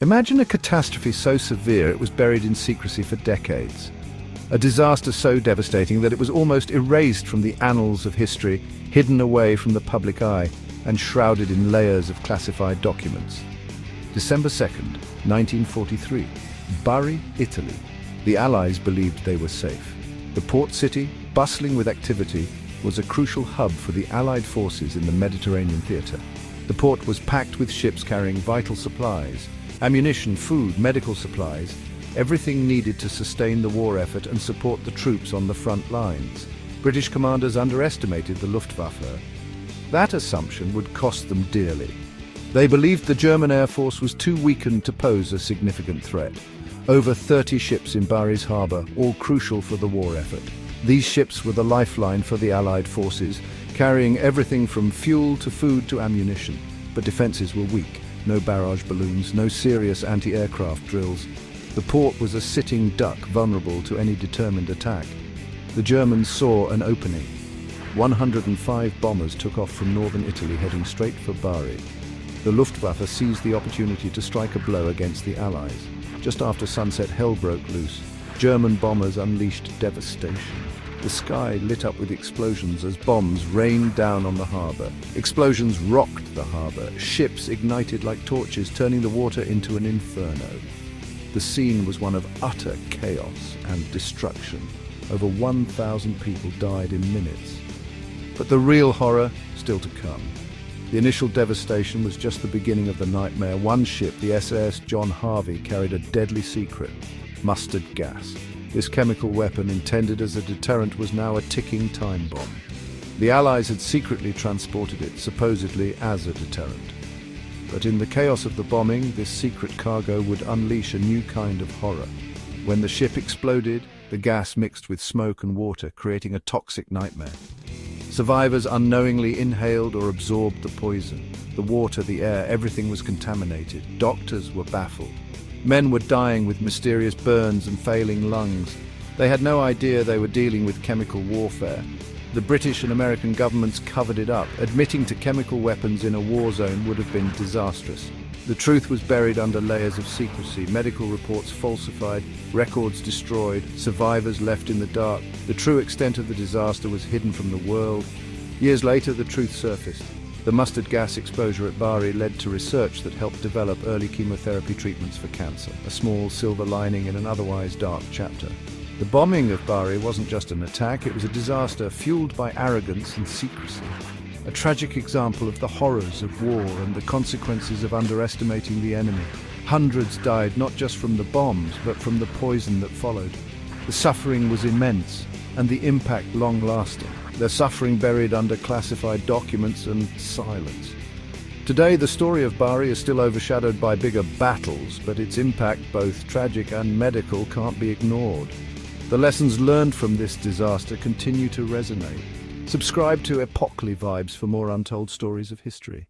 Imagine a catastrophe so severe it was buried in secrecy for decades. A disaster so devastating that it was almost erased from the annals of history, hidden away from the public eye, and shrouded in layers of classified documents. December 2nd, 1943, Bari, Italy. The Allies believed they were safe. The port city, bustling with activity, was a crucial hub for the Allied forces in the Mediterranean theater. The port was packed with ships carrying vital supplies, ammunition, food, medical supplies, everything needed to sustain the war effort and support the troops on the front lines. British commanders underestimated the Luftwaffe. That assumption would cost them dearly. They believed the German Air Force was too weakened to pose a significant threat. Over 30 ships in Bari's harbour, all crucial for the war effort. These ships were the lifeline for the Allied forces, carrying everything from fuel to food to ammunition. But defences were weak. No barrage balloons, no serious anti-aircraft drills. The port was a sitting duck, vulnerable to any determined attack. The Germans saw an opening. 105 bombers took off from northern Italy, heading straight for Bari. The Luftwaffe seized the opportunity to strike a blow against the Allies. Just after sunset, hell broke loose. German bombers unleashed devastation. The sky lit up with explosions as bombs rained down on the harbour. Explosions rocked the harbour. Ships ignited like torches, turning the water into an inferno. The scene was one of utter chaos and destruction. Over 1,000 people died in minutes. But the real horror still to come. The initial devastation was just the beginning of the nightmare. One ship, the SS John Harvey, carried a deadly secret: mustard gas. This chemical weapon, intended as a deterrent, was now a ticking time bomb. The Allies had secretly transported it, supposedly as a deterrent. But in the chaos of the bombing, this secret cargo would unleash a new kind of horror. When the ship exploded, the gas mixed with smoke and water, creating a toxic nightmare. Survivors unknowingly inhaled or absorbed the poison. The water, the air, everything was contaminated. Doctors were baffled. Men were dying with mysterious burns and failing lungs. They had no idea they were dealing with chemical warfare. The British and American governments covered it up. Admitting to chemical weapons in a war zone would have been disastrous. The truth was buried under layers of secrecy, medical reports falsified, records destroyed, survivors left in the dark. The true extent of the disaster was hidden from the world. Years later, the truth surfaced. The mustard gas exposure at Bari led to research that helped develop early chemotherapy treatments for cancer, a small silver lining in an otherwise dark chapter. The bombing of Bari wasn't just an attack, it was a disaster fueled by arrogance and secrecy. A tragic example of the horrors of war and the consequences of underestimating the enemy. Hundreds died not just from the bombs, but from the poison that followed. The suffering was immense, and the impact long-lasting. Their suffering buried under classified documents and silence. Today, the story of Bari is still overshadowed by bigger battles, but its impact, both tragic and medical, can't be ignored. The lessons learned from this disaster continue to resonate. Subscribe to Epochly Vibes for more untold stories of history.